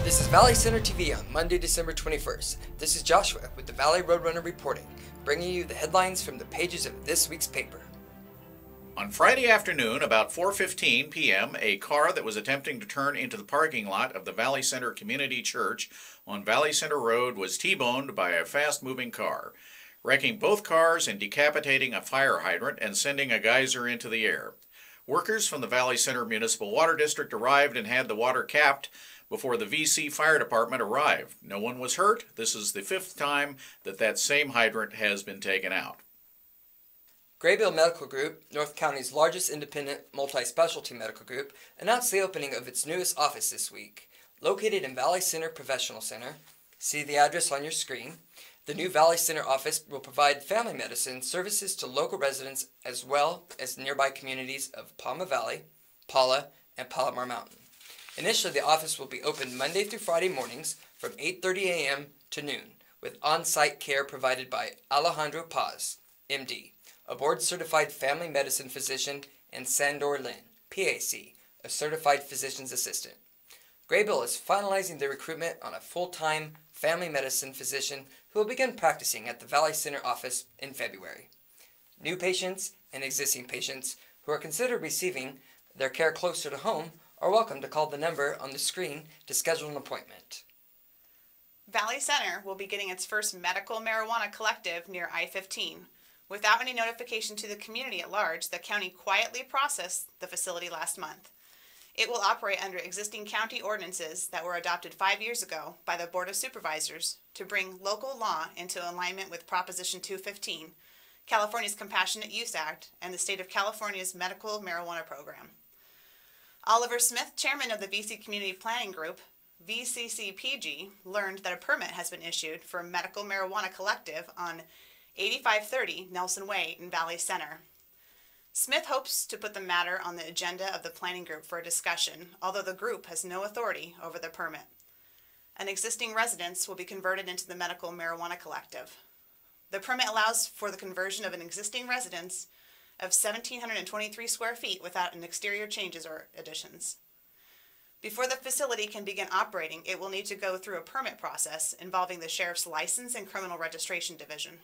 This is Valley Center TV on Monday, December 21st. This is Joshua with the Valley Roadrunner reporting, bringing you the headlines from the pages of this week's paper. On Friday afternoon, about 4:15 p.m., a car that was attempting to turn into the parking lot of the Valley Center Community Church on Valley Center Road was T-boned by a fast-moving car, wrecking both cars and decapitating a fire hydrant and sending a geyser into the air. Workers from the Valley Center Municipal Water District arrived and had the water capped before the VC Fire Department arrived. No one was hurt. This is the fifth time that same hydrant has been taken out. Graybill Medical Group, North County's largest independent multi-specialty medical group, announced the opening of its newest office this week. Located in Valley Center Professional Center, see the address on your screen. The new Valley Center office will provide family medicine services to local residents as well as nearby communities of Palma Valley, Paula, and Palomar Mountain. Initially, the office will be open Monday through Friday mornings from 8:30 a.m. to noon, with on-site care provided by Alejandro Paz, MD, a board-certified family medicine physician, and Sandor Lin, PAC, a certified physician's assistant. Graybill is finalizing the recruitment on a full-time family medicine physician who will begin practicing at the Valley Center office in February. New patients and existing patients who are considered receiving their care closer to home are welcome to call the number on the screen to schedule an appointment. Valley Center will be getting its first medical marijuana collective near I-15. Without any notification to the community at large, the county quietly processed the facility last month. It will operate under existing county ordinances that were adopted 5 years ago by the Board of Supervisors to bring local law into alignment with Proposition 215, California's Compassionate Use Act, and the state of California's medical marijuana program. Oliver Smith, chairman of the VC Community Planning Group, VCCPG, learned that a permit has been issued for a medical marijuana collective on 8530 Nelson Way in Valley Center. Smith hopes to put the matter on the agenda of the planning group for a discussion, although the group has no authority over the permit. An existing residence will be converted into the medical marijuana collective. The permit allows for the conversion of an existing residence of 1,723 square feet without an exterior changes or additions. Before the facility can begin operating, it will need to go through a permit process involving the Sheriff's License and Criminal Registration Division.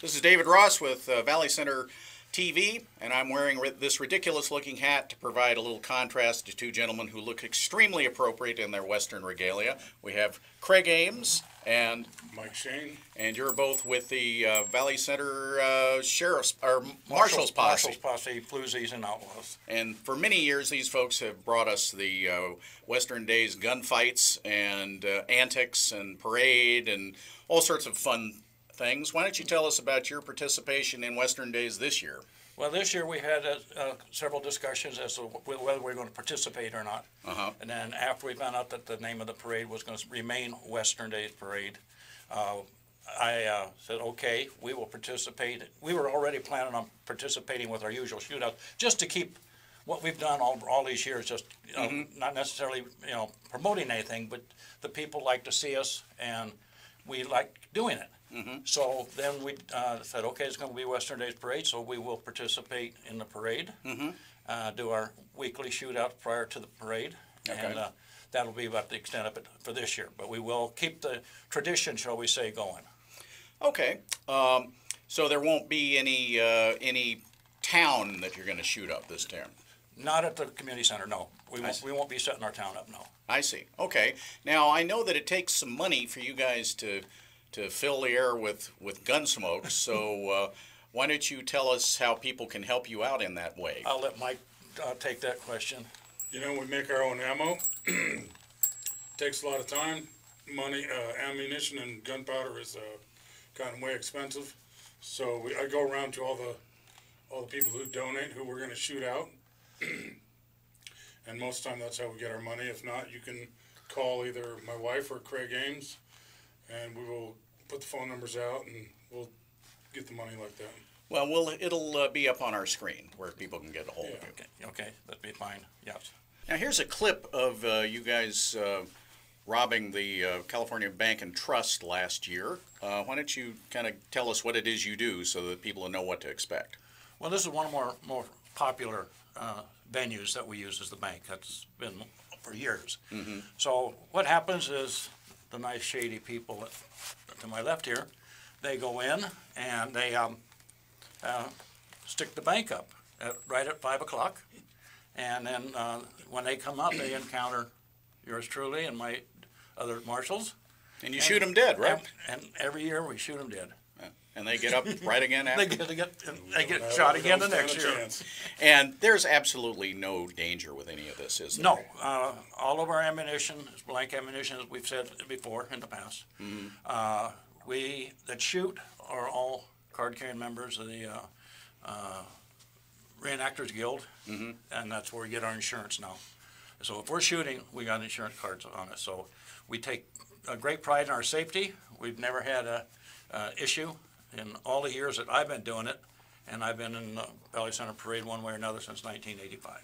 This is David Ross with Valley Center TV, and I'm wearing this ridiculous-looking hat to provide a little contrast to two gentlemen who look extremely appropriate in their Western regalia. We have Craig Ames and Mike Shane, and you're both with the Valley Center Sheriff's or Marshal's Posse. Marshal's Posse, Floozies and Outlaws. And for many years, these folks have brought us the Western Days gunfights and antics and parade and all sorts of fun things. Why don't you tell us about your participation in Western Days this year? Well, this year we had several discussions as to whether we were going to participate or not. And then after we found out that the name of the parade was going to remain Western Days Parade, I said, okay, we will participate. We were already planning on participating with our usual shootout, just to keep what we've done all these years, just not necessarily promoting anything, but the people like to see us, and we like doing it. So then we said, okay, it's going to be Western Days Parade, so we will participate in the parade, do our weekly shootout prior to the parade, and that'll be about the extent of it for this year. But we will keep the tradition, shall we say, going. Okay. So there won't be any town that you're going to shoot up this term? Not at the community center, no. We won't be setting our town up, no. I see. Okay. Now, I know that it takes some money for you guys to fill the air with gun smoke, so why don't you tell us how people can help you out in that way? I'll let Mike take that question. You know, we make our own ammo. Takes a lot of time, money, ammunition, and gunpowder is kind of way expensive. So I go around to all the people who donate, who we're going to shoot out, and most of the time that's how we get our money. If not, you can call either my wife or Craig Ames, and we will put the phone numbers out, and we'll get the money like that. Well, it'll be up on our screen where people can get a hold of you. Okay, that'd be fine. Yes. Now here's a clip of you guys robbing the California Bank and Trust last year. Why don't you kind of tell us what it is you do so that people know what to expect? Well, this is one of our more popular venues that we use as the bank. That's been for years. Mm-hmm. So what happens is the nice shady people to my left here, they go in and they stick the bank up right at 5 o'clock. And then when they come up, they encounter yours truly and my other marshals. And you shoot them dead, right? And every year we shoot them dead. And they get up right again after? they get shot again the next year. And there's absolutely no danger with any of this, is there? No. All of our ammunition is blank ammunition, as we've said before in the past. Mm-hmm. We that shoot are all card-carrying members of the Reenactors Guild, mm-hmm. and that's where we get our insurance now. So if we're shooting, we got insurance cards on it. So we take a great pride in our safety. We've never had a issue in all the years that I've been doing it, and I've been in the Valley Center Parade one way or another since 1985.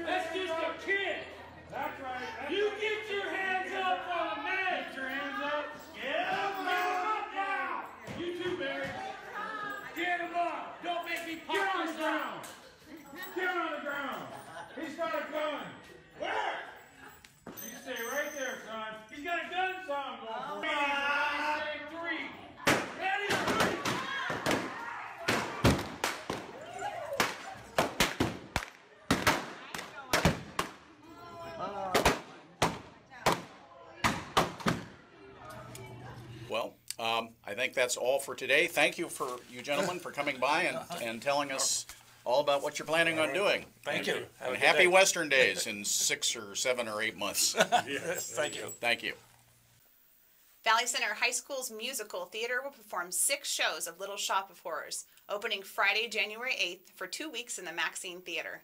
That's just a kid. That's right. You get your hands up on a man. Get your hands up. Get them up now. You too, Barry. Get him up. Don't make me pop. Get on the ground. Get on the ground. He's got a gun. Where? You stay right there, son. He's got a gun song going for me. I say 3. Ready, 3. Well, I think that's all for today. Thank you for you gentlemen for coming by and telling us all about what you're planning on doing. Thank you. And happy Western Days in 6 or 7 or 8 months. Yes, thank you. Thank you. Valley Center High School's musical theater will perform 6 shows of Little Shop of Horrors, opening Friday, January 8th for 2 weeks in the Maxine Theater.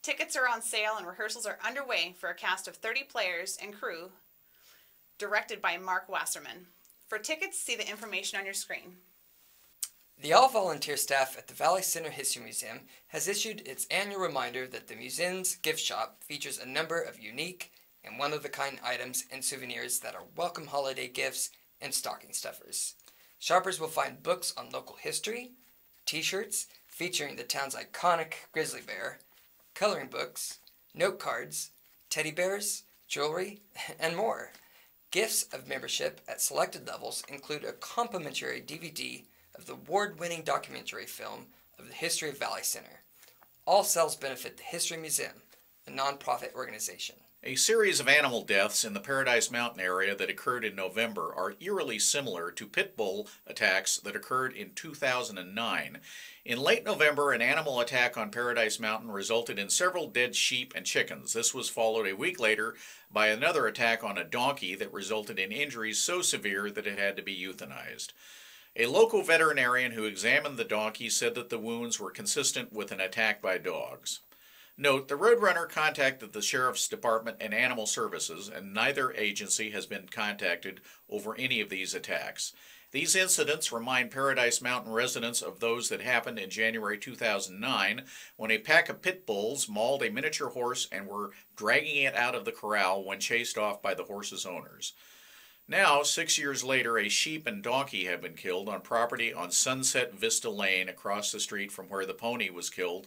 Tickets are on sale and rehearsals are underway for a cast of 30 players and crew, directed by Mark Wasserman. For tickets, see the information on your screen. The all-volunteer staff at the Valley Center History Museum has issued its annual reminder that the museum's gift shop features a number of unique and one-of-a-kind items and souvenirs that are welcome holiday gifts and stocking stuffers. Shoppers will find books on local history, t-shirts featuring the town's iconic grizzly bear, coloring books, note cards, teddy bears, jewelry, and more. Gifts of membership at selected levels include a complimentary DVD of the award-winning documentary film of the history of Valley Center. All sales benefit the History Museum, a nonprofit organization. A series of animal deaths in the Paradise Mountain area that occurred in November are eerily similar to pit bull attacks that occurred in 2009. In late November, an animal attack on Paradise Mountain resulted in several dead sheep and chickens. This was followed a week later by another attack on a donkey that resulted in injuries so severe that it had to be euthanized. A local veterinarian who examined the donkey said that the wounds were consistent with an attack by dogs. Note, the Roadrunner contacted the Sheriff's Department and Animal Services, and neither agency has been contacted over any of these attacks. These incidents remind Paradise Mountain residents of those that happened in January 2009 when a pack of pit bulls mauled a miniature horse and were dragging it out of the corral when chased off by the horse's owners. Now, 6 years later, a sheep and donkey have been killed on property on Sunset Vista Lane across the street from where the pony was killed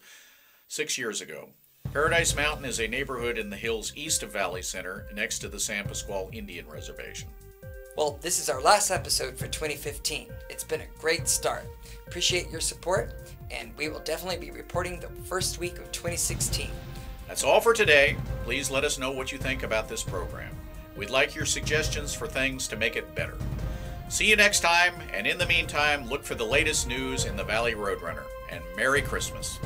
6 years ago. Paradise Mountain is a neighborhood in the hills east of Valley Center, next to the San Pasqual Indian Reservation. Well, this is our last episode for 2015. It's been a great start. Appreciate your support, and we will definitely be reporting the first week of 2016. That's all for today. Please let us know what you think about this program. We'd like your suggestions for things to make it better. See you next time, and in the meantime, look for the latest news in the Valley Roadrunner. And Merry Christmas.